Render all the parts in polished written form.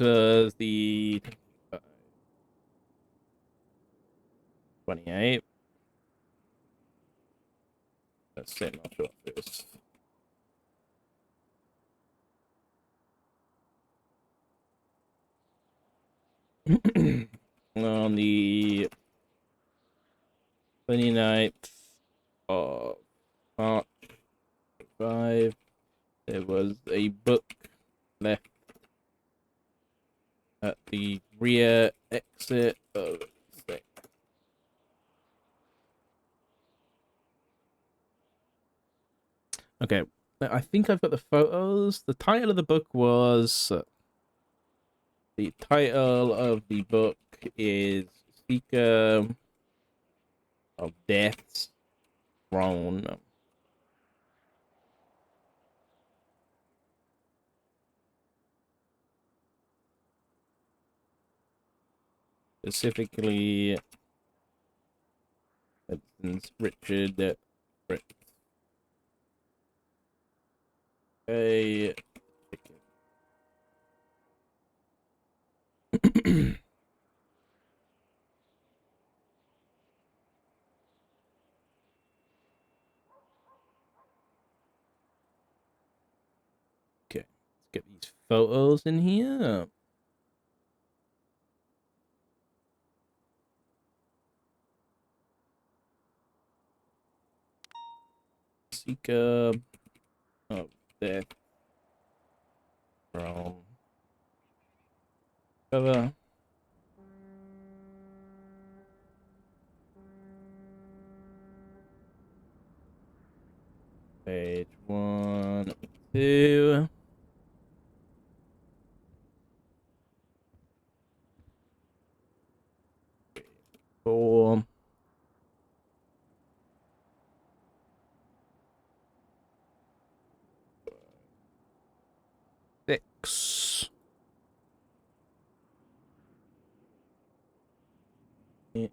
because the 28. Let's say not sure if it's on the 29th of March 5. There was a book left at the rear exit of the thing. Okay, I think I've got the photos. The title of the book was... the title of the book is Seeker of Death's Throne. Specifically, it's Richard Fritz. Okay. Okay, let's get these photos in here. Seeker of Death from cover. Page 1, 2. 4. 6. 8.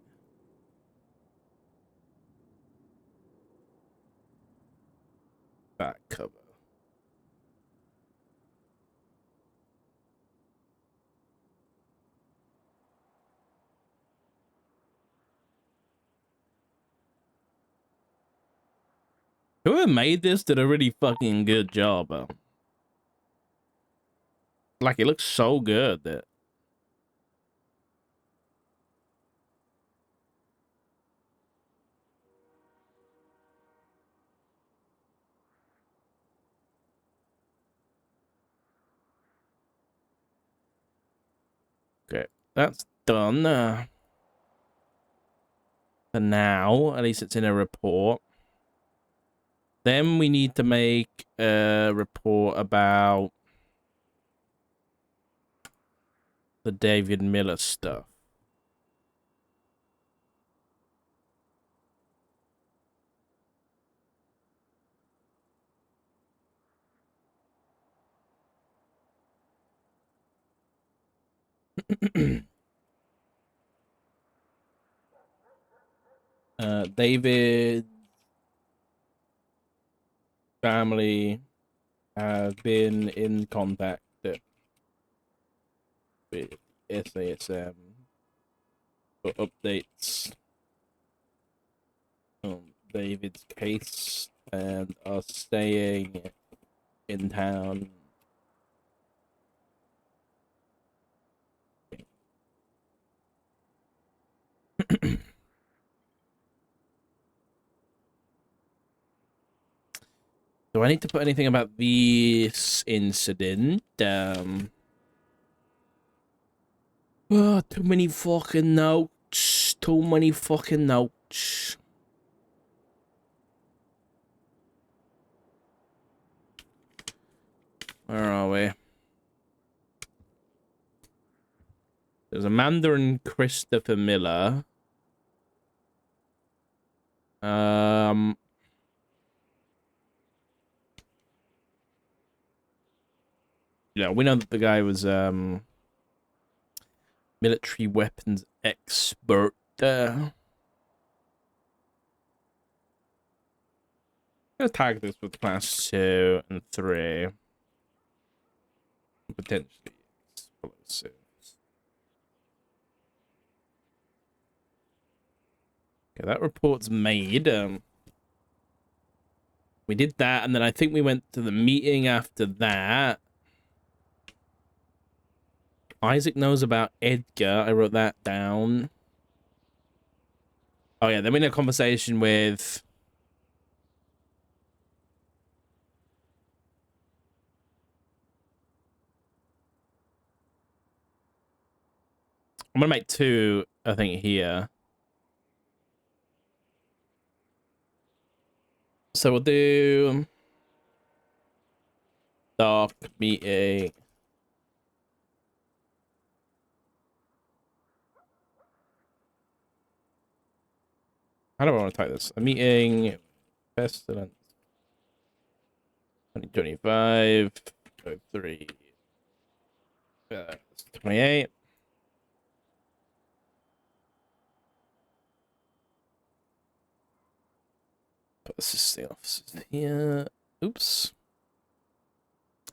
Back cover. Whoever made this did a really fucking good job. Like, it looks so good that... Okay, that's done. For now, at least it's in a report. Then we need to make a report about the David Miller stuff. David family have been in contact with SASM for updates on David's case and are staying in town. Do I need to put anything about this incident? Oh, too many fucking notes. Too many fucking notes. Where are we? There's Amanda and Christopher Miller. Yeah, we know that the guy was military weapons expert. I'm gonna tag this with class 2 and 3. Potentially explosive. explosives. Okay, that report's made. We did that, and then I think we went to the meeting after that. Isaac knows about Edgar. I wrote that down. Oh, yeah, then we had a conversation with... I'm gonna make 2, I think, here. So we'll do... Dark meeting. How do I want to type this? A meeting... Pestilence. 2025. 03. 28. This is the offices here. Oops.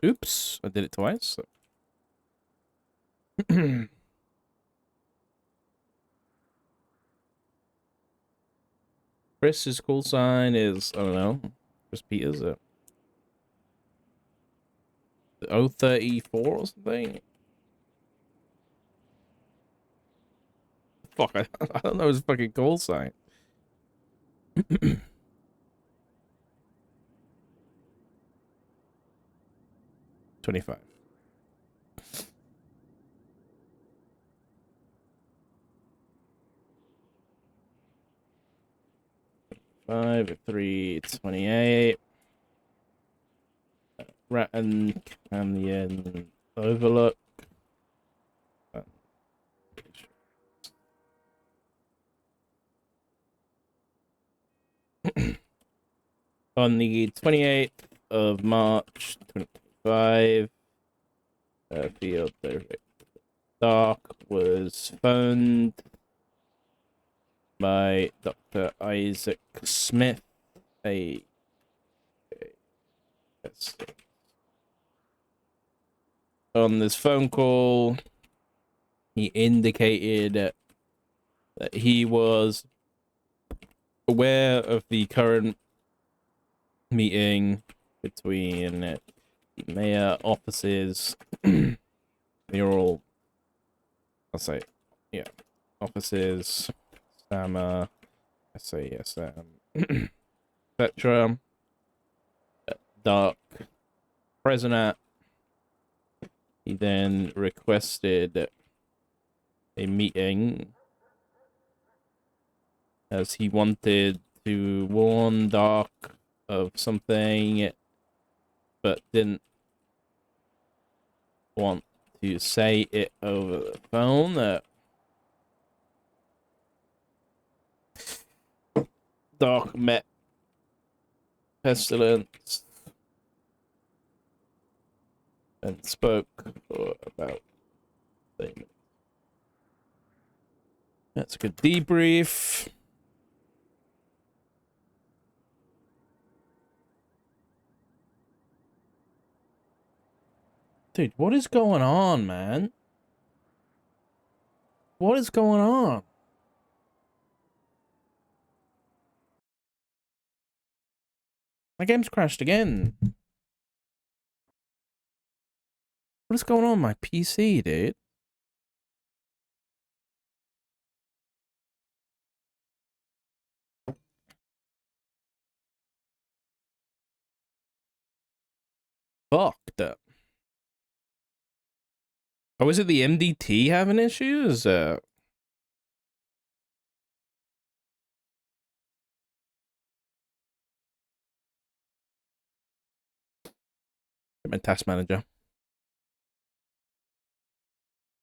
Oops. I did it twice. So. Chris's call sign is, I don't know. Chris Peters. 034 or something? Fuck, I don't know his fucking call sign. 25. 5, 3, 28. Ratton Canyon Overlook. On the 28th of March 2025, field director Dark was phoned by Dr. Isaac Smith, on this phone call, he indicated that he was aware of the current meeting between the mayor offices, mural, I'll say, yeah, offices, Sama, SASM, etc. Dark President. He then requested a meeting as he wanted to warn Dark of something, but didn't want to say it over the phone. Dark met Pestilence and spoke for about 30 minutes. That's a good debrief. Dude, what is going on, man? What is going on? My game's crashed again. What is going on with my PC, dude? Fucked up. Oh, is it the MDT having issues? My task manager.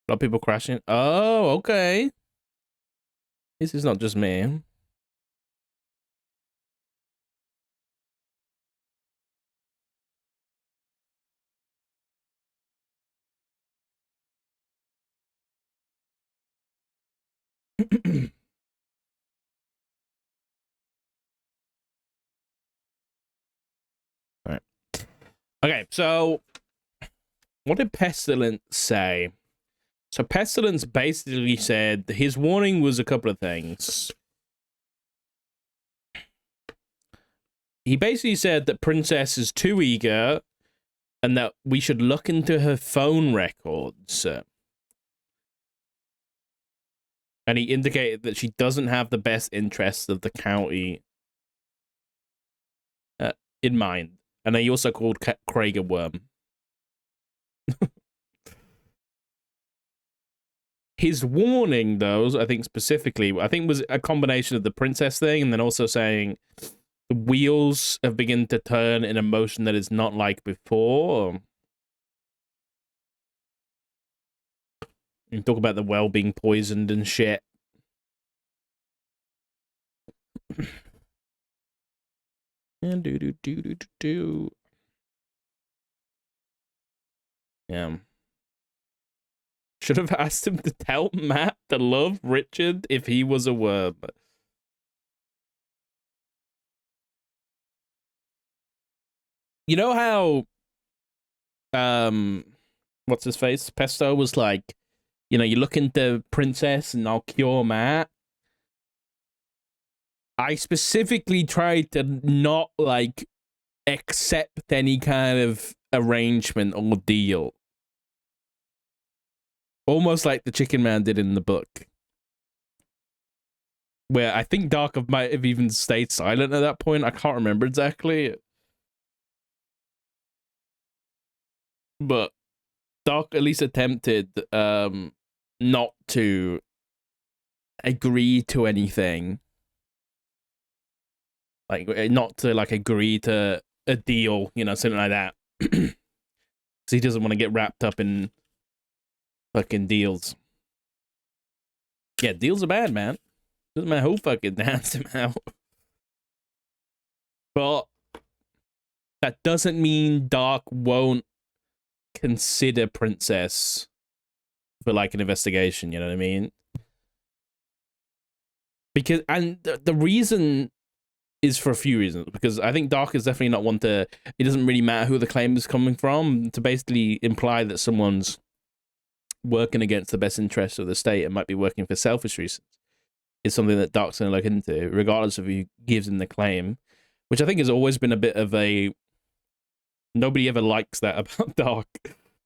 A lot of people crashing. Oh, okay. This is not just me. All right. Okay, so what did Pestilence say? So Pestilence basically said his warning was a couple of things. He basically said that Princess is too eager and that we should look into her phone records. And he indicated that she doesn't have the best interests of the county in mind. And he also called Craig a worm. His warning, though, I think specifically, was a combination of the princess thing and then also saying the wheels have begun to turn in a motion that is not like before. You talk about the well being poisoned and shit. And do. Yeah. Should have asked him to tell Matt to love Richard if he was a worm. You know how, what's his face? Pesto was like, you know, you look into Princess and I'll cure Matt. I specifically tried to not, like, accept any kind of arrangement or deal. Almost like the Chicken Man did in the book. Where I think Dark might have even stayed silent at that point. I can't remember exactly. But Dark at least attempted not to agree to anything. Like, not to, like, agree to a deal, you know, something like that. Because he doesn't want to get wrapped up in fucking deals. Yeah, deals are bad, man. Doesn't matter who fucking dance him out. But that doesn't mean Dark won't consider Princess for, like, an investigation, you know what I mean? Because, and the reason is for a few reasons. Because I think Dark is definitely not one to, it doesn't really matter who the claim is coming from, to basically imply that someone's working against the best interests of the state and might be working for selfish reasons is something that Dark's going to look into, regardless of who gives him the claim, which I think has always been a bit of a, nobody ever likes that about Dark,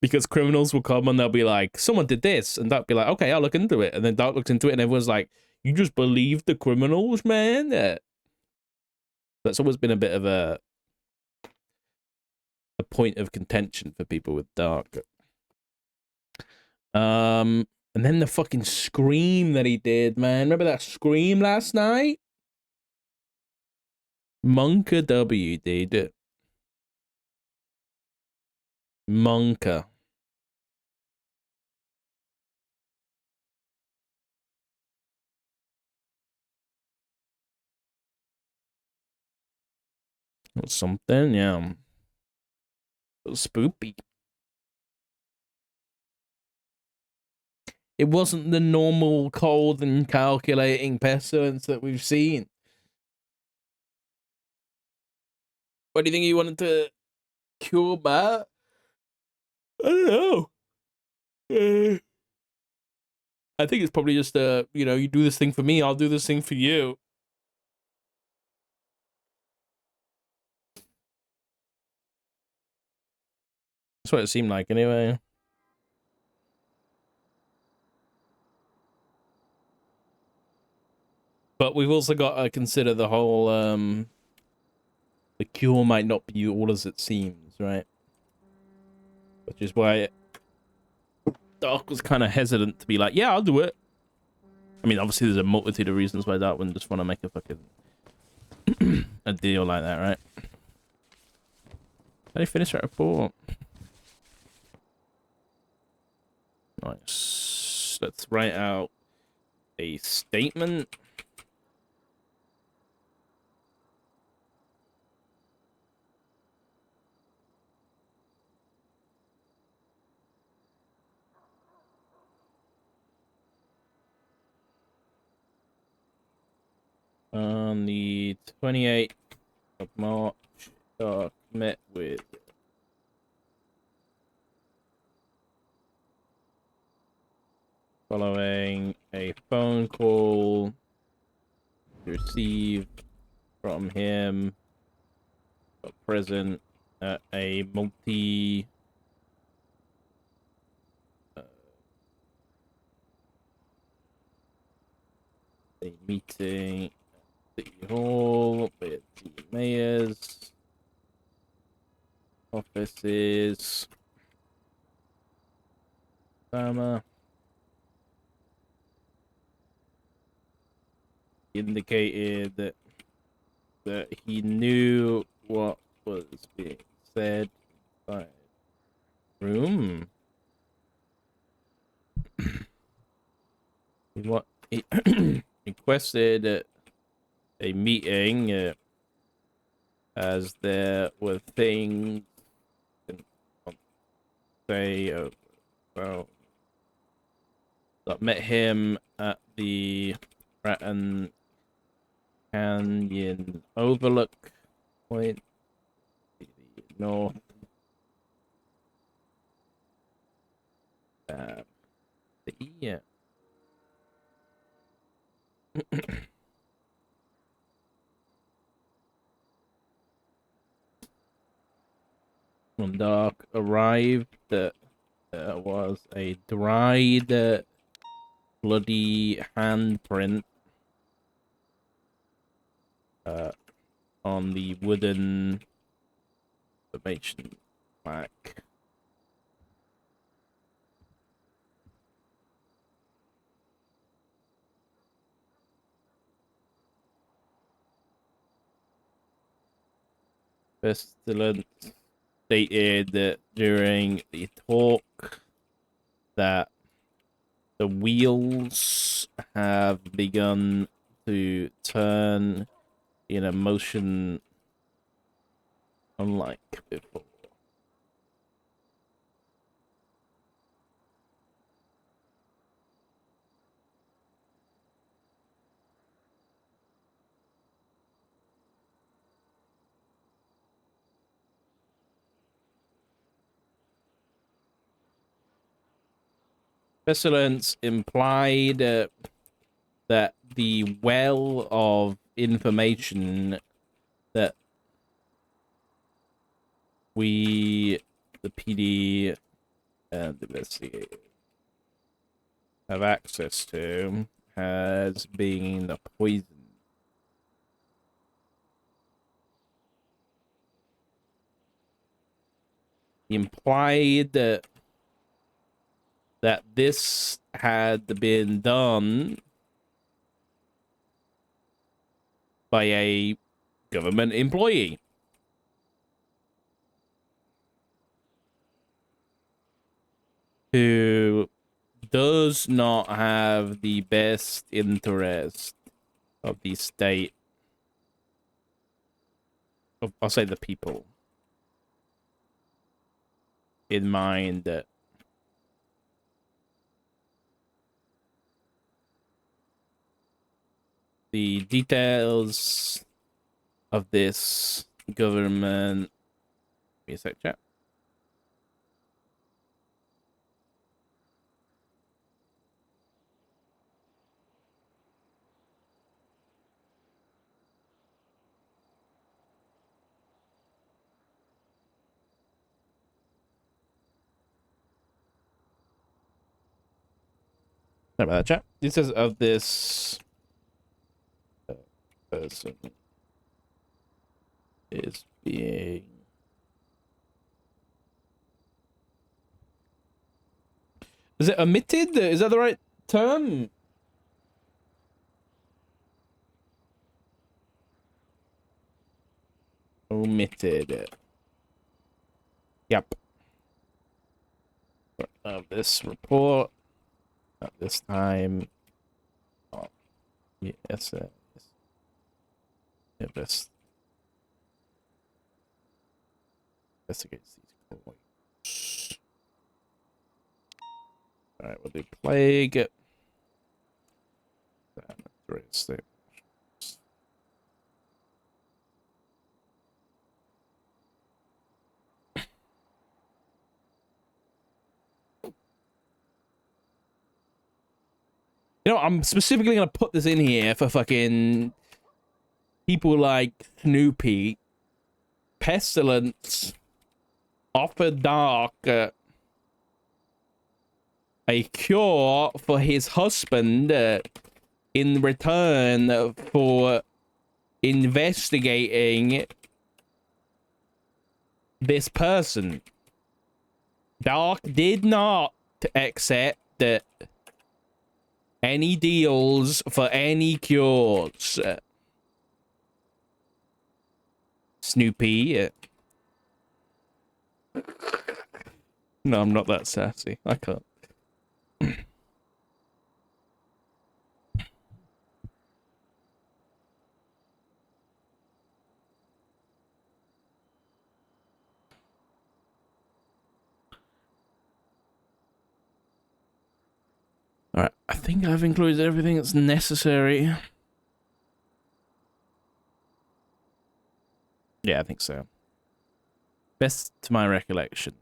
because criminals will come and they'll be like, someone did this, and Dark be like, okay, I'll look into it, and then Dark looks into it and everyone's like, you just believe the criminals, man? Yeah. That's always been a bit of a point of contention for people with Dark. And then the fucking scream that he did, man. Remember that scream last night? Monka W, dude. Monka. Or something, yeah. It was spoopy. It wasn't the normal cold and calculating pestilence that we've seen. What do you think he wanted to cure Matt? I don't know. I think it's probably just you know, you do this thing for me, I'll do this thing for you. That's what it seemed like, anyway. But we've also got to consider the whole, the cure might not be all as it seems, right? Which is why Dark was kind of hesitant to be like, yeah, I'll do it. I mean, obviously there's a multitude of reasons why Dark wouldn't just want to make a fucking a deal like that, right? Did I finish that report? Nice. Let's write out a statement. On the 28th of March, Dark met with following a phone call received from him present at a multi a meeting at City Hall with the mayor's offices. Indicated that he knew what was being said inside the room. What he requested a meeting as there were things say about that met him at the Bratton Canyon Overlook point, the north the when Dark arrived, there was a dried, bloody handprint on the wooden information plaque. Pestilence stated that during the talk that the wheels have begun to turn in a motion unlike before. Pestilence implied that the well of information that we, the PD and investigators, have access to has been poisoned. Implied that this had been done by a government employee who does not have the best interest of the state, I'll say the people, in mind. The details of this government. Give me a sec, chat. Sorry about that, chat. Details of this person is being. Is it omitted? Is that the right term? Omitted. Yep. Of this report at this time. Oh, yes. Investigates these points. All right, we'll do plague. You know, I'm specifically gonna put this in here for fucking people like Snoopy. Pestilence offered Dark a cure for his husband in return for investigating this person. Dark did not accept any deals for any cures. Snoopy. No, I'm not that sassy. I can't. Alright, I think I've included everything that's necessary. Yeah, I think so. Best to my recollection.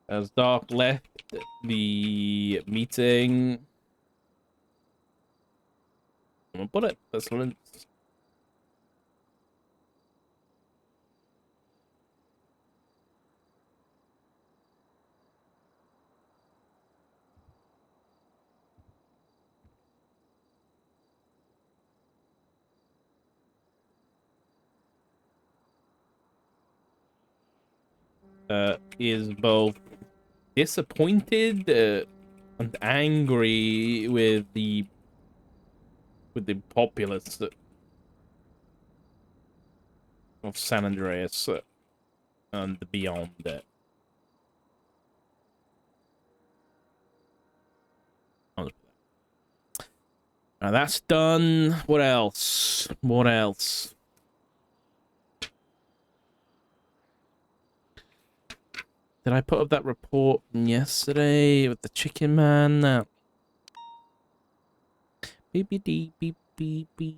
As Dark left the meeting... I'm gonna put it. Pestilence. Is both disappointed and angry with the populace of San Andreas and beyond it. Now that's done. What else? What else? Did I put up that report yesterday with the chicken man? Beep beep beep beep beep beep.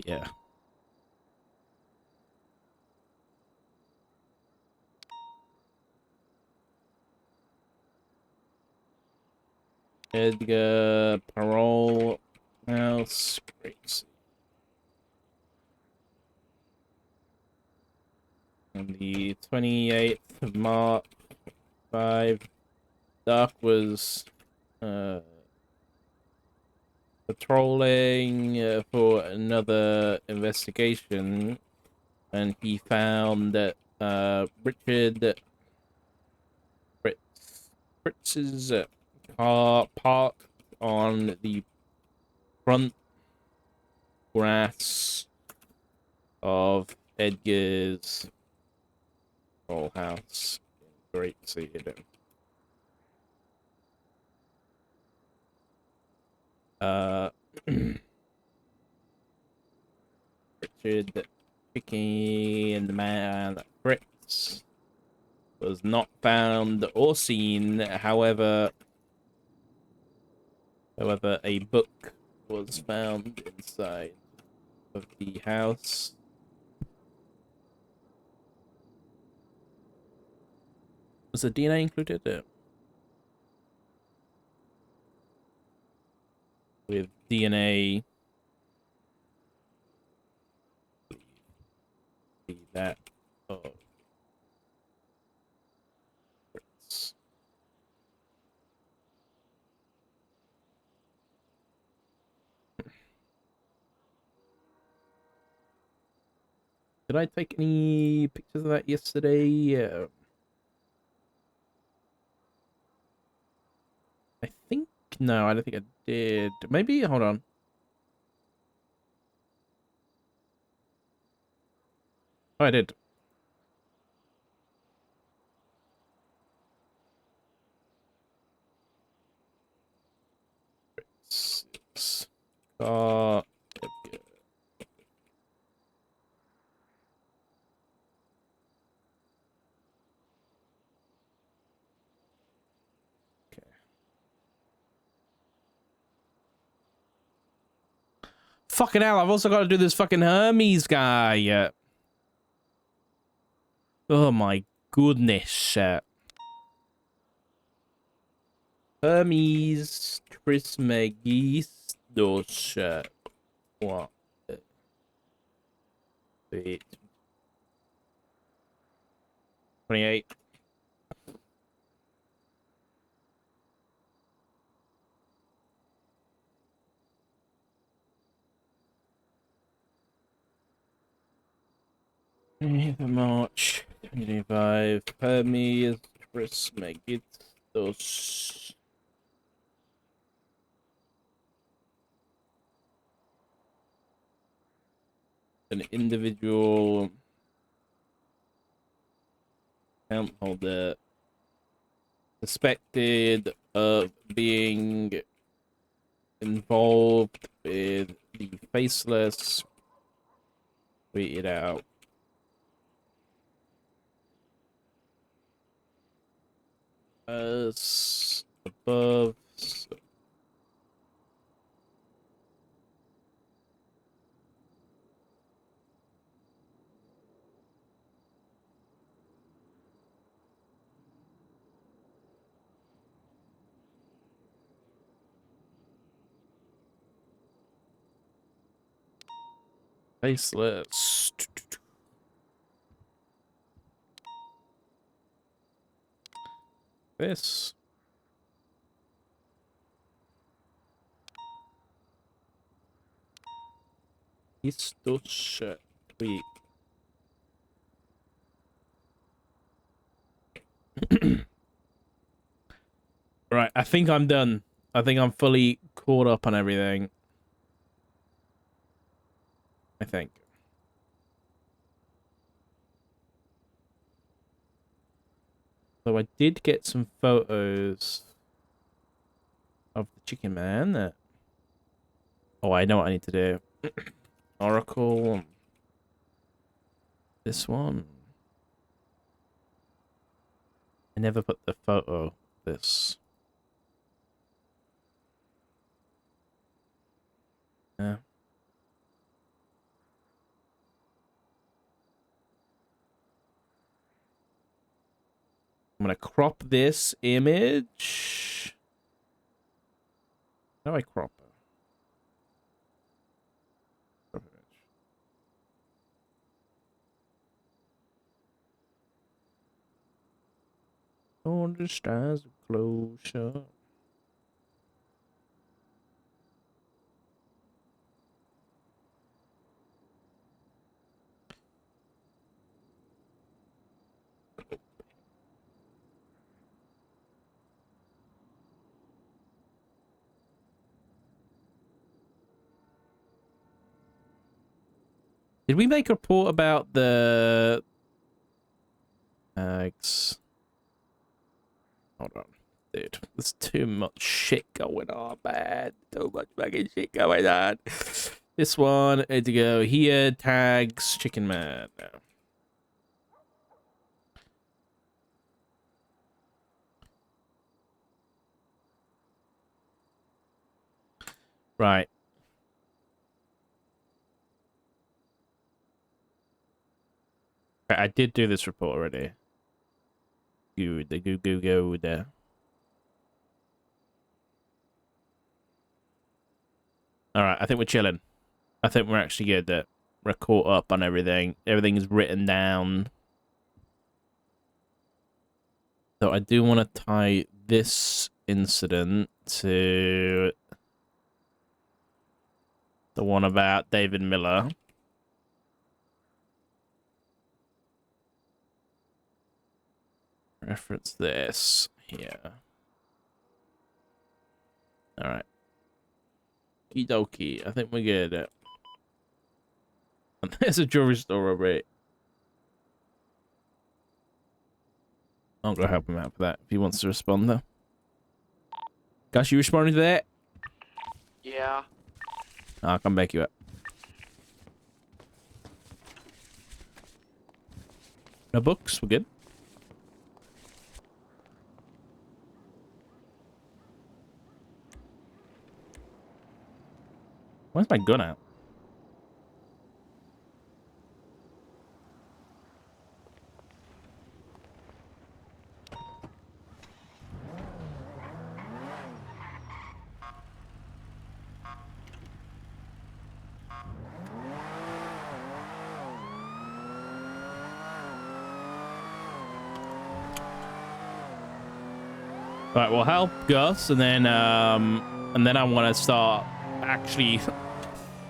Yeah. Edgar parole house. Great. On the 28th of March, 5, Dark was patrolling for another investigation, and he found that Richard Fritz's car parked on the front grass of Edgar's old house. Great to see you doing. Richard Picky and the man Fritz was not found or seen. However, a book was found inside of the house. Was the DNA included? With DNA, that of Fritz. Did I take any pictures of that yesterday? I think no, I don't think I did. Maybe hold on. Oh, I did. Uh, fucking hell, I've also got to do this fucking Hermes guy. Oh my goodness. Hermes Trismegistos. What? Wait. 28. March 2025. Hermes Trismegistos. An individual account holder suspected of being involved with the faceless. Tweeted out. As above. Faceless. This. Estos tweet. Right, I think I'm done. I think I'm fully caught up on everything. I think. So I did get some photos of the chicken man. Oh, I know what I need to do. Oracle. This one. I never put the photo of this. Yeah. I'm gonna crop this image. How do I crop it? Crop image. On the stars of closure. Did we make a report about the tags? Hold on. Dude, there's too much shit going on, man. Too much fucking shit going on. This one had to go here. Tags, chicken man. Right. I did do this report already. Good. The go there. All right. I think we're chilling. I think we're actually good. That we're caught up on everything. Everything is written down. So I do want to tie this incident to the one about David Miller. Reference this here. All right. Okie dokie. I think we're good. And there's a jewelry store over it. I'll go help him out for that if he wants to respond, though. Gosh, you responding to that? Yeah. I'll come back you up. No books? We're good? Where's my gun out? All right, well, help Gus, and then I want to start actually,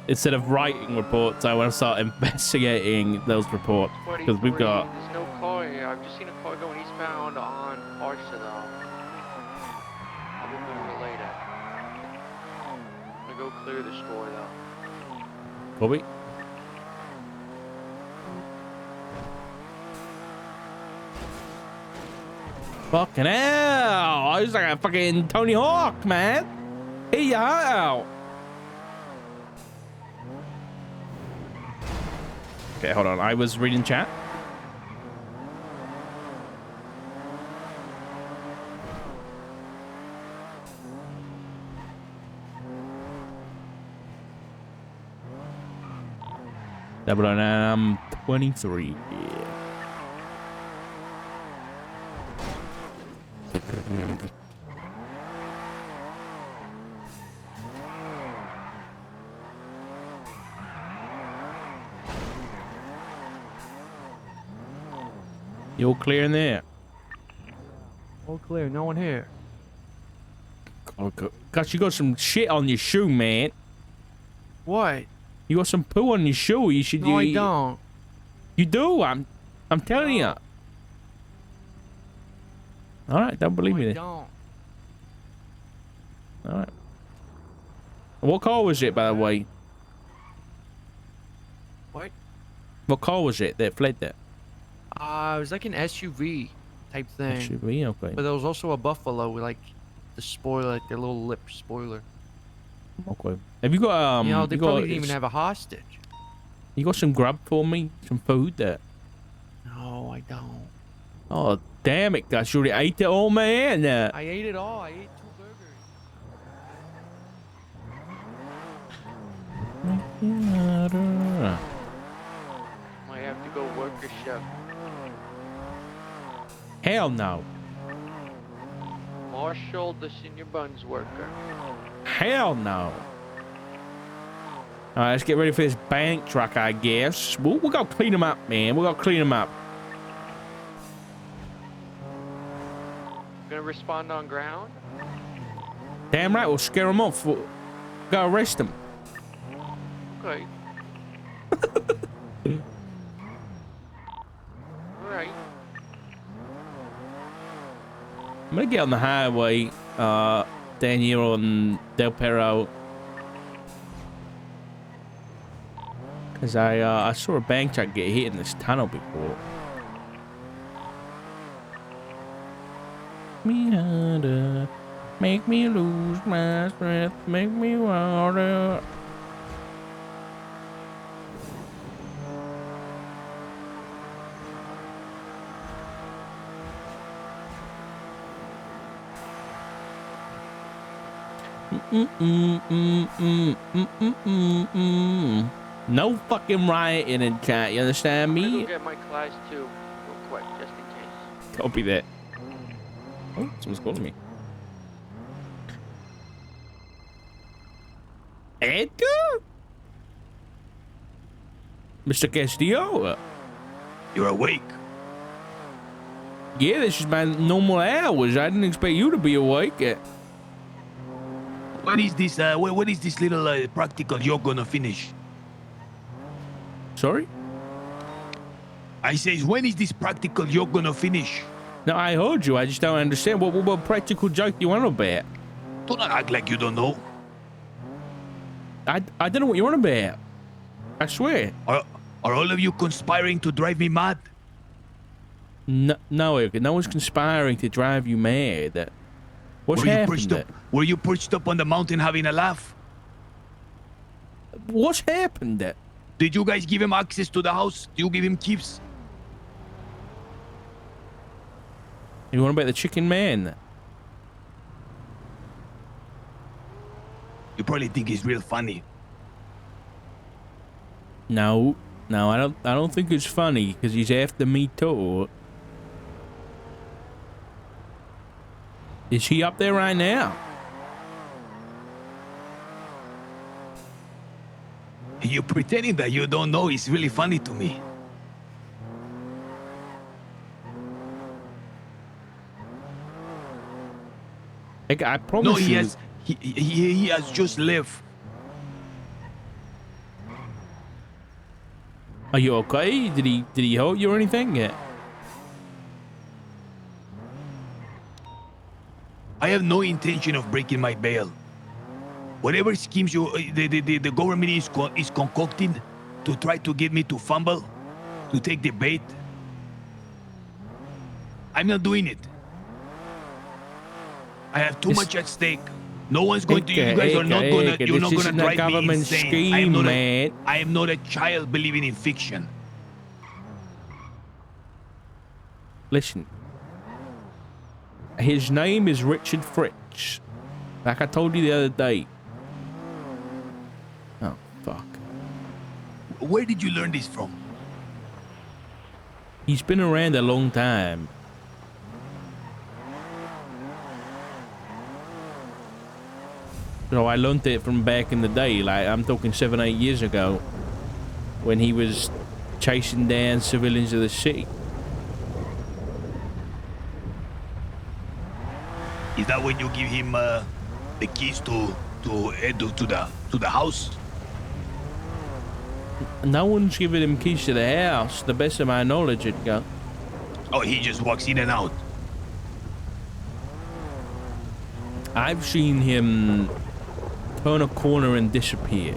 instead of writing reports, I want to start investigating those reports because we've got. There's no car here. I've just seen a car going eastbound on Parsha though. I'll be moving later. I'm gonna go clear the store though. Bobby. Fucking hell! I was like a fucking Tony Hawk, man. Hey, your heart out. Okay, hold on. I was reading chat. Double O 23. You all clear in there? All clear, no one here. Cause you got some shit on your shoe, man. What? You got some poo on your shoe. You should. No, I don't. You do. I'm telling you. All right, don't believe me. I Then. don't. All right. What car was it, by the way? What? What car was it that fled there? It was like an SUV type thing. SUV, okay. But there was also a Buffalo with like the spoiler, like their little lip spoiler. Okay. Have you got You know, they you probably got, didn't even have a hostage. You got some grub for me? Some food there? No, I don't. Oh damn it, Gus! You already ate it all, man. I ate it all. I ate 2 burgers. Might have to go work a shift. Hell no. Marshall, the senior buns worker. Hell no. All right, let's get ready for this bank truck, I guess. We'll go clean them up, man. We'll go clean them up. Gonna respond on ground? Damn right, we'll scare them off. We'll go arrest them. Okay. Alright. I'm gonna get on the highway, down here on Del Perro. Cause I saw a bank truck get hit in this tunnel before. Me harder, make me lose my strength, make me water. No fucking rioting in chat, you understand I'm gonna me? go get my class 2 real quick, just in case. Copy that. Oh, someone's calling me. Edgar? Mr. Castillo? You're awake. Yeah, this is my normal hours. I didn't expect you to be awake. When is this? When is this little practical you're gonna finish? Sorry? I says, when is this practical you're gonna finish? No, I heard you. I just don't understand. What practical joke you want about? Do not act like you don't know. I don't know what you want about. I swear. Are all of you conspiring to drive me mad? No, Edgar. No one's conspiring to drive you mad. What's happened? Were you perched up on the mountain having a laugh? What's happened? Did you guys give him access to the house? Do you give him keys? You want about the chicken man? You probably think he's real funny. No, I don't think it's funny because he's after me too. Is he up there right now? You pretending that you don't know is really funny to me. I promise No, you. he has just left. Are you okay? Did he hurt you or anything? Yeah. I have no intention of breaking my bail. Whatever schemes the government is concocting to try to get me to fumble, to take the bait, I'm not doing it. I have too much at stake. No one's going to. You guys are not gonna. You're not gonna drive me insane. Scheme, man. I am not a child believing in fiction. Listen. His name is Richard Fritz. Like I told you the other day. Oh, fuck. Where did you learn this from? He's been around a long time. So I learned it from back in the day. Like, I'm talking 7, 8 years ago. When he was chasing down civilians of the city. Is that when you give him the keys to the house? No one's giving him keys to the house, the best of my knowledge, Edgar. Oh, he just walks in and out. I've seen him turn a corner and disappear.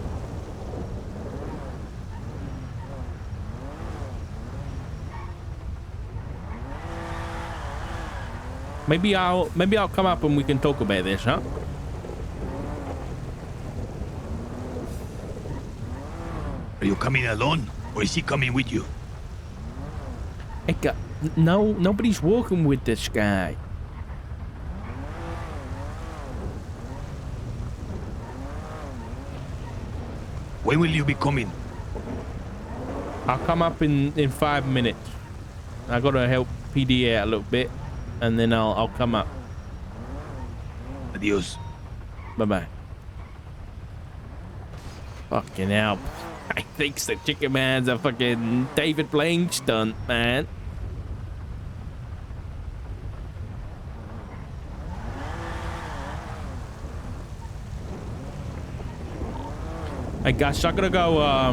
Maybe I'll come up and we can talk about this, huh? Are you coming alone, or is he coming with you? Edgar, no, nobody's walking with this guy. When will you be coming? I'll come up in 5 minutes. I gotta help PD out a little bit, and then I'll come up. Adios. Bye-bye. Fucking hell. I think the Chicken Man's a fucking David Blaine stunt, man. I guess I gotta go,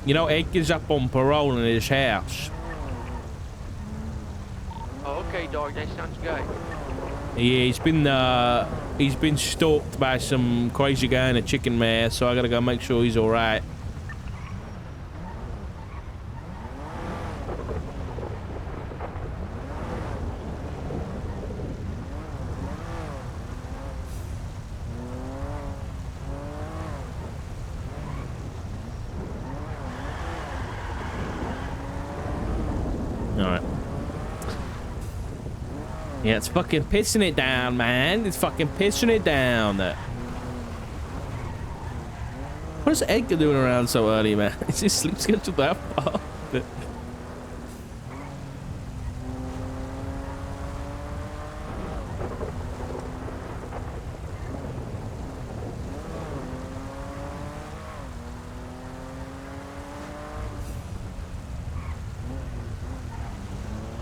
you know, Egg is up on parole in his house. Oh, okay, dog. That sounds good. Yeah, he's been stalked by some crazy guy in a chicken mask, so I gotta go make sure he's all right. Yeah, it's fucking pissing it down, man. It's fucking pissing it down. What is Edgar doing around so early, man? Is his sleep schedule that far?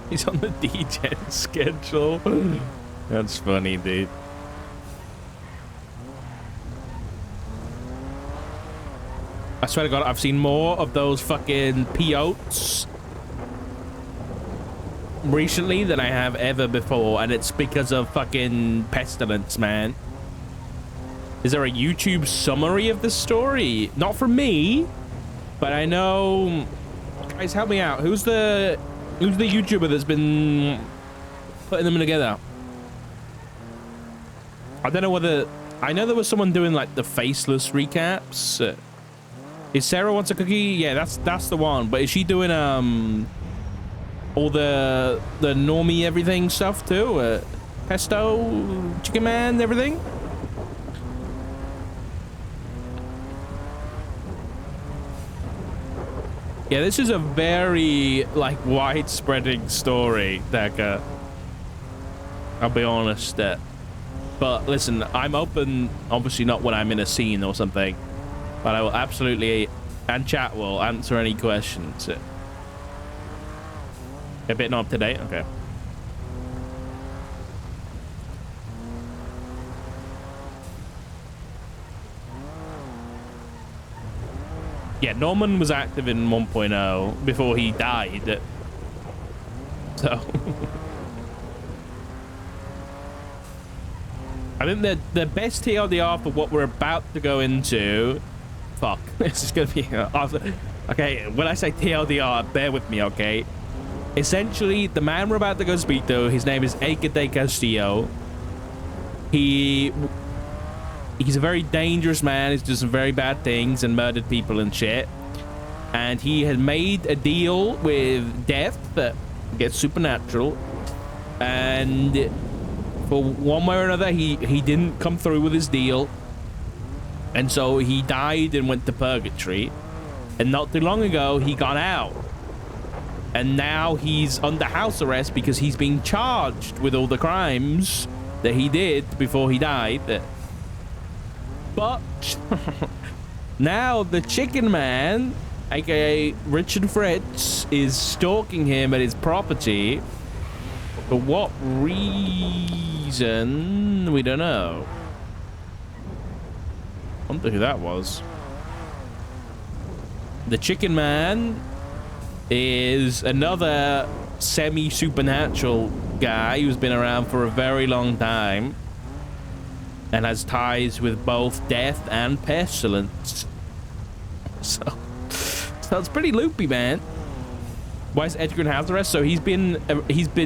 He's on the DJ schedule. That's funny, dude. I swear to God, I've seen more of those fucking peyotes recently than I have ever before, and it's because of fucking pestilence, man. Is there a YouTube summary of the story? Not from me, but I know. Guys, help me out. Who's the YouTuber that's been putting them together? I don't know whether... I know there was someone doing like the faceless recaps. Is Sarah Wants a Cookie? Yeah, that's the one. But is she doing all the normie everything stuff too? Pesto, Chicken Man, everything? Yeah, this is a very, like, widespreading story, Decker. I'll be honest. But listen, I'm open, obviously not when I'm in a scene or something, but I will absolutely, and chat will answer any questions. A bit not up to date? Okay. Yeah, Norman was active in 1.0 before he died. So I think the best TLDR for what we're about to go into. Fuck, this is gonna be okay. When I say TLDR, bear with me, okay? Essentially, the man we're about to go speak to, his name is Aka de Castillo. He's a very dangerous man. He's done some very bad things and murdered people and shit. And he had made a deal with death that gets supernatural. And for one way or another, he didn't come through with his deal. And so he died and went to purgatory. And not too long ago, he got out. And now he's under house arrest because he's being charged with all the crimes that he did before he died. But now the chicken man, aka Richard Fritz, is stalking him at his property. For what reason? We don't know. I wonder who that was. The chicken man is another semi-supernatural guy who's been around for a very long time and has ties with both death and pestilence. So it's pretty loopy, man. Why is Edgar in house arrest? So he's been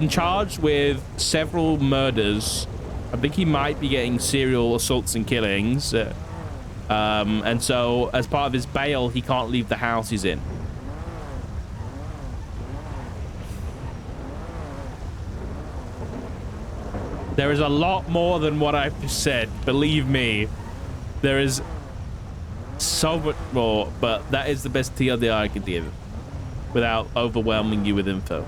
charged with several murders. I think he might be getting serial assaults and killings. And so as part of his bail, he can't leave the house he's in. There is a lot more than what I've just said. Believe me, there is so much more, but that is the best TLDR I can give without overwhelming you with info.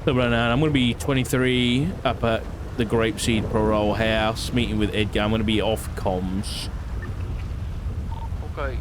So right now, I'm going to be 23 up at the Grapeseed Parole House, meeting with Edgar. I'm going to be off comms. Okay.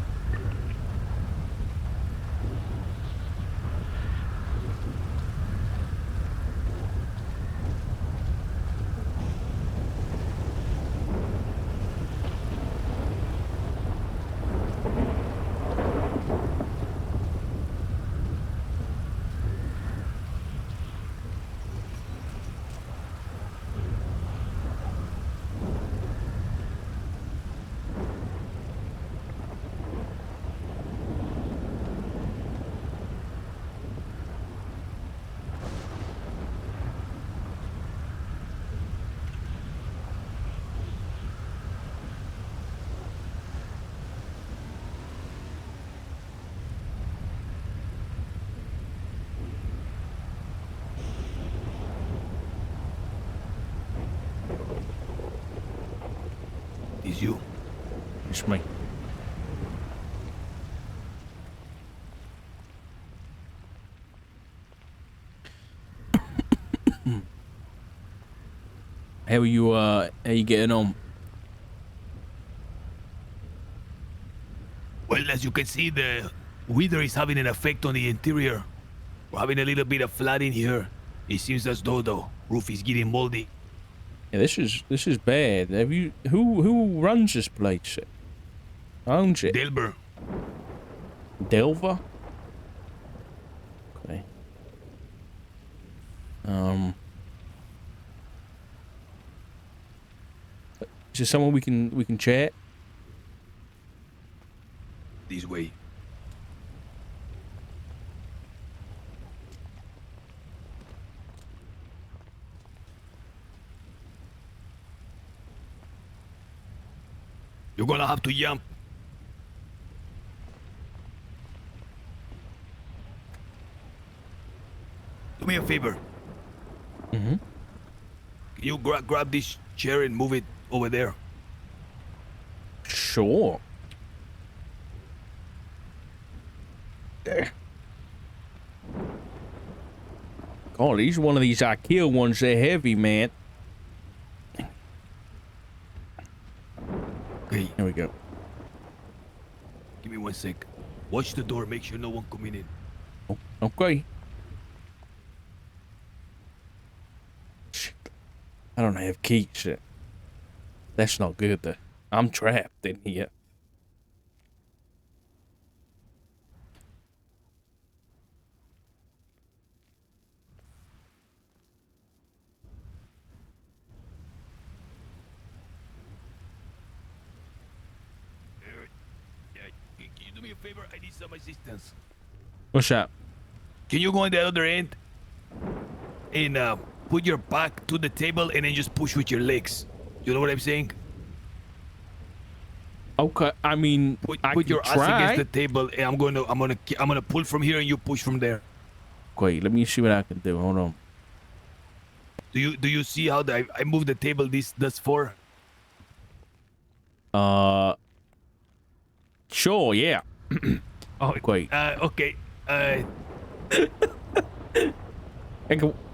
Is you? It's me. How are you getting on? Well, as you can see, the weather is having an effect on the interior. We're having a little bit of flooding here. It seems as though the roof is getting moldy. Yeah, this is bad. Have you who runs this place? Owns it? Delbert. Delver? Okay. Is there someone we can chat? This way. You're gonna have to jump. Do me a favor. Mm-hmm. Can you grab this chair and move it over there? Sure. There. God, these one of these IKEA ones. They're heavy, man. Okay. Here we go. Give me 1 sec. Watch the door. Make sure no one coming in. Oh. Okay. Shit. I don't have keys. Shit. That's not good. I'm trapped in here. Yeah, can you do me a favor? I need some assistance. What's up? Can you go on the other end and put your back to the table and then just push with your legs? You know what I'm saying? Okay, I mean, I Put can your ass try. against the table, and I'm gonna pull from here, and you push from there. Wait, let me see what I can do. Hold on. Do you see how I move the table thus far? Sure, yeah. Oh, Wait. okay.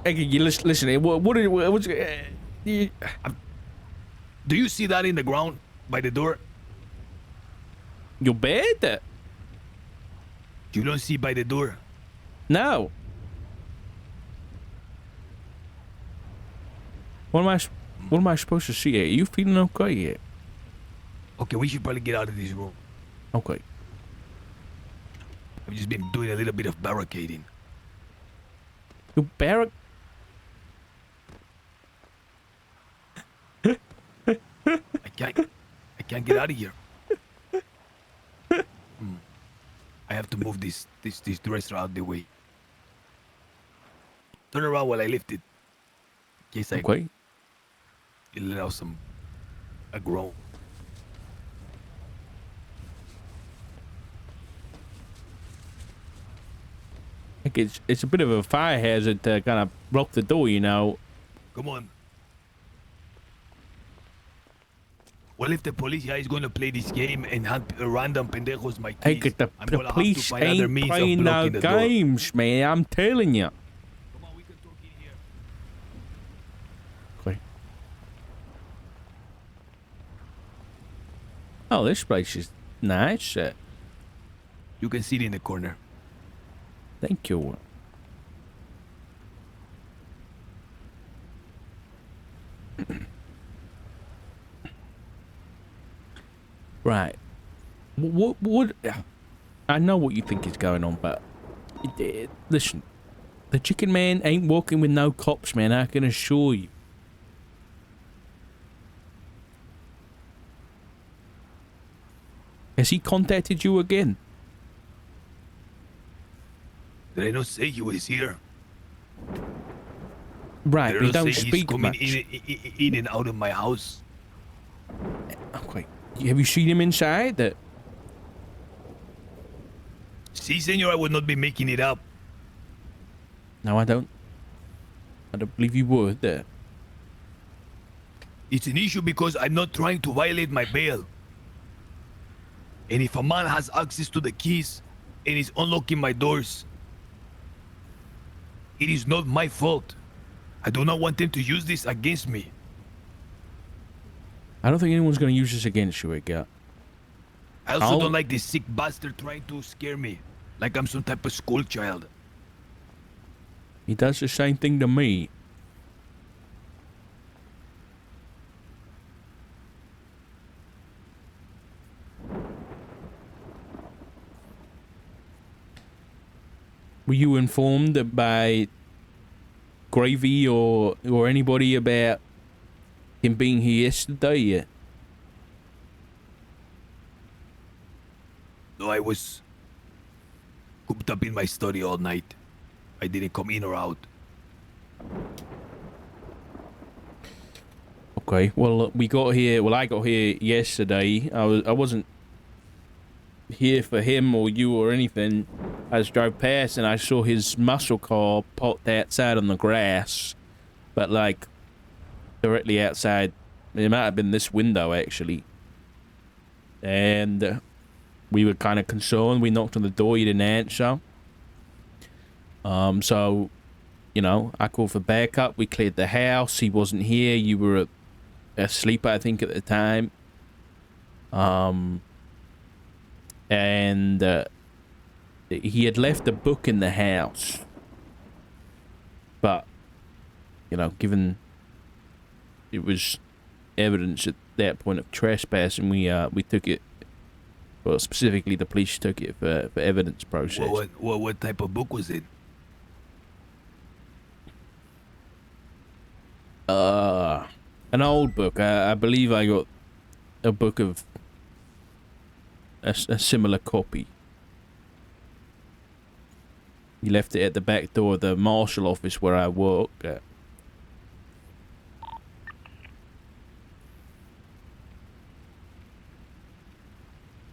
You listen. What's you, Do you see that in the ground by the door? your bed? You don't see by the door. No. What am I supposed to see? Are you feeling okay yet? Okay, we should probably get out of this room. Okay. I've just been doing a little bit of barricading. You barrack. I can't get out of here. I have to move this dresser out the way. Turn around while I lift it. In case Okay. it let out a groan. Like it's a bit of a fire hazard to kind of block the door, you know. Come on. What if the police guy is going to play this game and hand random pendejos my Hey, keys? the I'm gonna have to police find other ain't means of playing no blocking the door. games, man. I'm telling you. Come on, we can talk in here. Okay. Oh, this place is nice. You can sit in the corner. Thank you. Right. What? I know what you think is going on, but listen, the chicken man ain't walking with no cops, man. I can assure you. Has he contacted you again? Did I not say he was here? Right, Did but I he not don't say he's speak coming much. in and out of my house? Okay. Have you seen him inside? See, senor, I would not be making it up. No, I don't. I don't believe you would. It's an issue because I'm not trying to violate my bail. And if a man has access to the keys and is unlocking my doors, it is not my fault. I do not want them to use this against me. I don't think anyone's going to use this against you, Edgar. I also I'll- don't like this sick bastard trying to scare me, like I'm some type of school child. He does the same thing to me. Were you informed by Gravy or anybody about him being here yesterday? No, I was cooped up in my study all night. I didn't come in or out. Okay, well, we got here. Well, I got here yesterday. I wasn't here for him or you or anything. I just drove past and I saw his muscle car parked outside on the grass, but like directly outside. It might have been this window actually. And we were kind of concerned. We knocked on the door. You didn't answer. So, you know, I called for backup. We cleared the house. He wasn't here. You were asleep, I think, at the time. he had left a book in the house. But, you know, given it was evidence at that point of trespassing, we took it. Well, specifically, the police took it for evidence process. What type of book was it? An old book. I believe I got a book of a similar copy. He left it at the back door of the marshal office where I work at.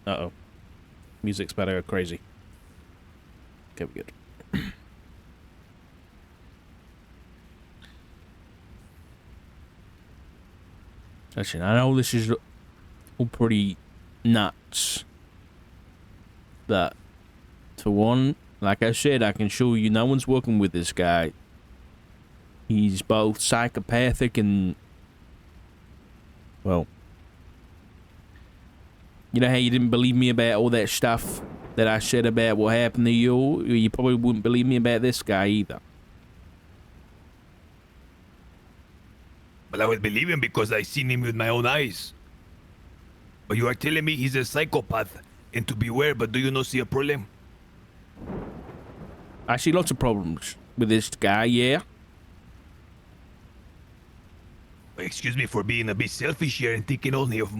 Uh-oh. Music's about to go crazy. Okay, we're good. Listen, I know this is all pretty nuts. But, for one, like I said, I can assure you no one's working with this guy. He's both psychopathic and... well... You know how you didn't believe me about all that stuff that I said about what happened to you? You probably wouldn't believe me about this guy either. Well, I will believe him because I seen him with my own eyes. But you are telling me he's a psychopath and to beware, but do you not see a problem? I see lots of problems with this guy, yeah? Excuse me for being a bit selfish here and thinking only of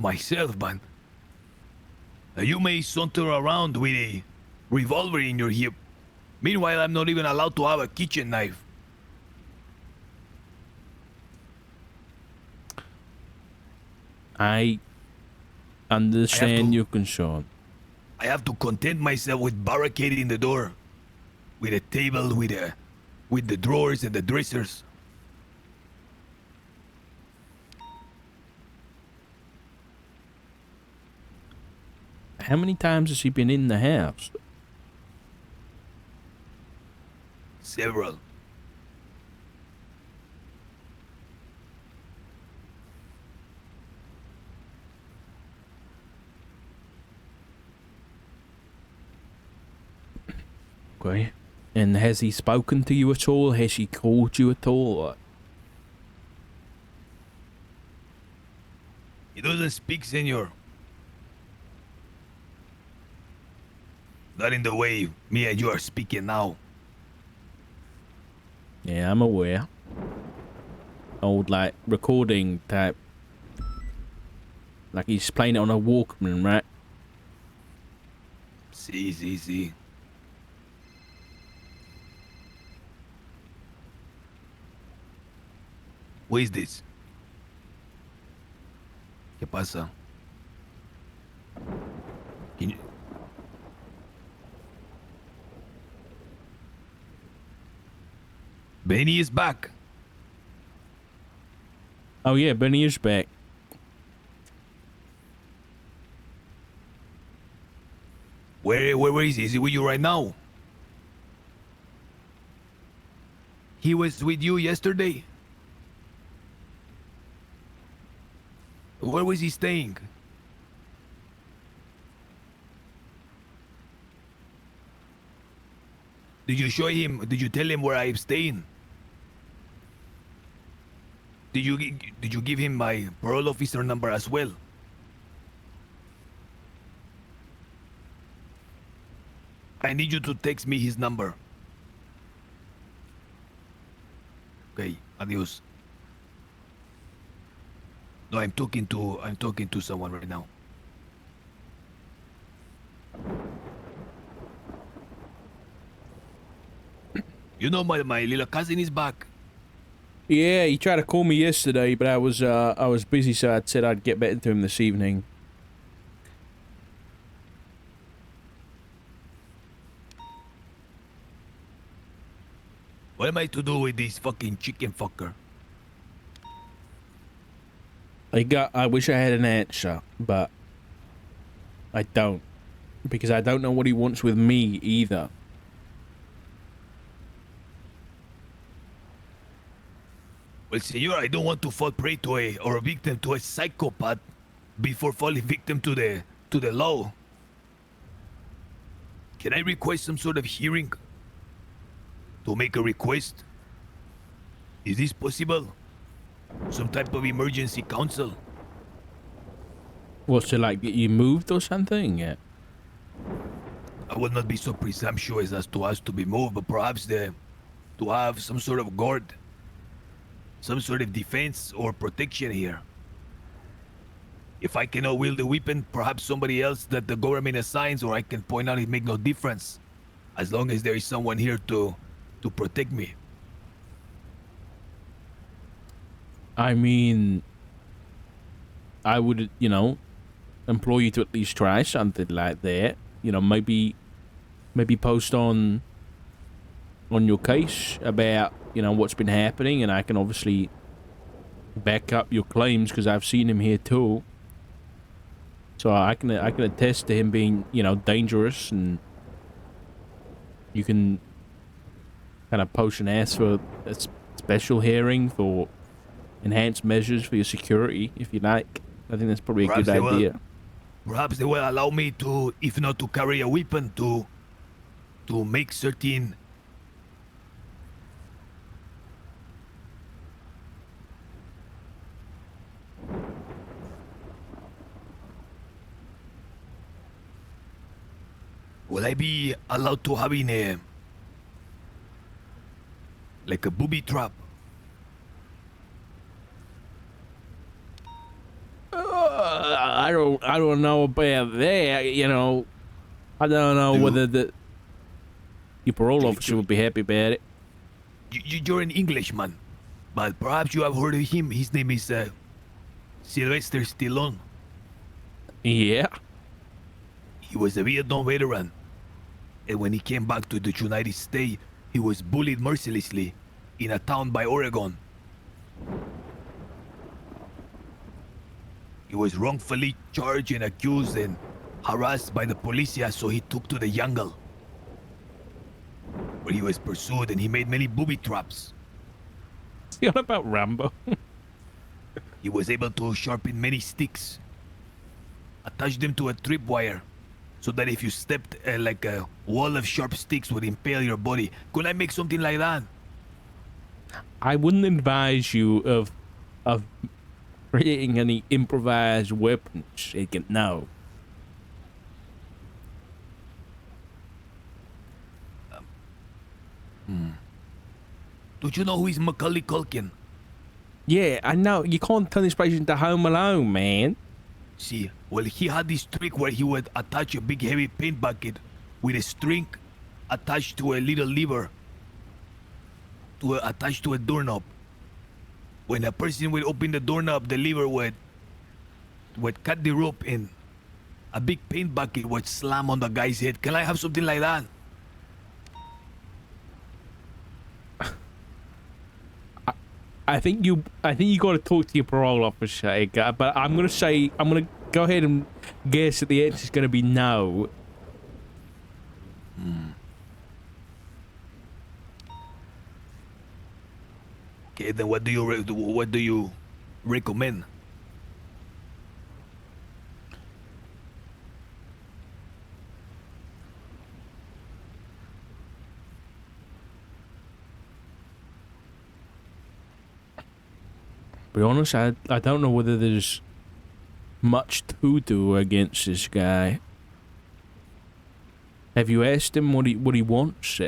myself, but you may saunter around with a revolver in your hip. Meanwhile, I'm not even allowed to have a kitchen knife. I understand your concern. I have to content myself with barricading the door, with a table, with the drawers and the dressers. How many times has he been in the house? Several. Okay. And has he spoken to you at all? Has he called you at all? He doesn't speak, senor. Not in the way me and you are speaking now. Yeah, I'm aware. Old, like, recording type. Like he's playing it on a Walkman, right? See. What is this? ¿Qué pasa? Can you... Benny is back. Oh yeah, Benny is back. Where is he? Is he with you right now? He was with you yesterday? Where was he staying? Did you show him? Did you tell him where I'm staying? Did you give him my parole officer number as well? I need you to text me his number. Okay, adios. No, I'm talking to someone right now. You know my little cousin is back. Yeah, he tried to call me yesterday, but I was busy, so I said I'd get back to him this evening. What am I to do with this fucking chicken fucker? I wish I had an answer, but I don't. Because I don't know what he wants with me either. Well, senor, I don't want to fall prey to a victim to a psychopath before falling victim to the law. Can I request some sort of hearing? To make a request? Is this possible? Some type of emergency council? What's it like? Get you moved or something? Yeah. I will not be so presumptuous as to ask to be moved, but perhaps to have some sort of guard, some sort of defense or protection here. If I cannot wield the weapon, perhaps somebody else that the government assigns, or I can point out it make no difference, as long as there is someone here to protect me. I mean, I would, you know, implore you to at least try something like that. You know, maybe post on your case about, you know, what's been happening, and I can obviously back up your claims because I've seen him here too. So I can attest to him being, you know, dangerous, and you can kind of post and ask for a special hearing for enhanced measures for your security, if you like. I think that's probably a Perhaps good idea. Perhaps they will allow me to, if not to carry a weapon, to make certain. Will I be allowed to having a like a booby trap? I don't know about that. You know, I don't know whether your parole officer would be happy about it. You're an Englishman, but perhaps you have heard of him. His name is Sylvester Stallone. Yeah. He was a Vietnam veteran, and when he came back to the United States, he was bullied mercilessly in a town by Oregon. He was wrongfully charged and accused and harassed by the policia, so he took to the jungle, where he was pursued, and he made many booby traps. Is he on about Rambo? He was able to sharpen many sticks, attach them to a tripwire, so that if you stepped like a wall of sharp sticks would impale your body. Could I make something like that? I wouldn't advise you of creating any improvised weapons. No. Don't you know who is Macaulay Culkin? Yeah, I know. You can't turn this place into Home Alone, man. See, well, he had this trick where he would attach a big heavy paint bucket with a string attached to a little lever attached to a doorknob. When a person would open the doorknob, the lever would cut the rope, and a big paint bucket would slam on the guy's head. Can I have something like that? I think you got to talk to your parole officer, Edgar, but I'm gonna go ahead and guess that the answer is gonna be no. Okay, then what do you recommend? To be honest, I don't know whether there's much to do against this guy. Have you asked him what he wants?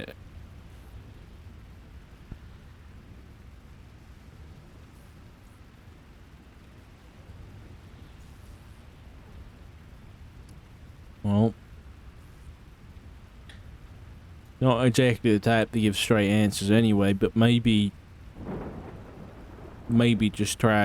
Well, not exactly the type to give straight answers anyway, but maybe just try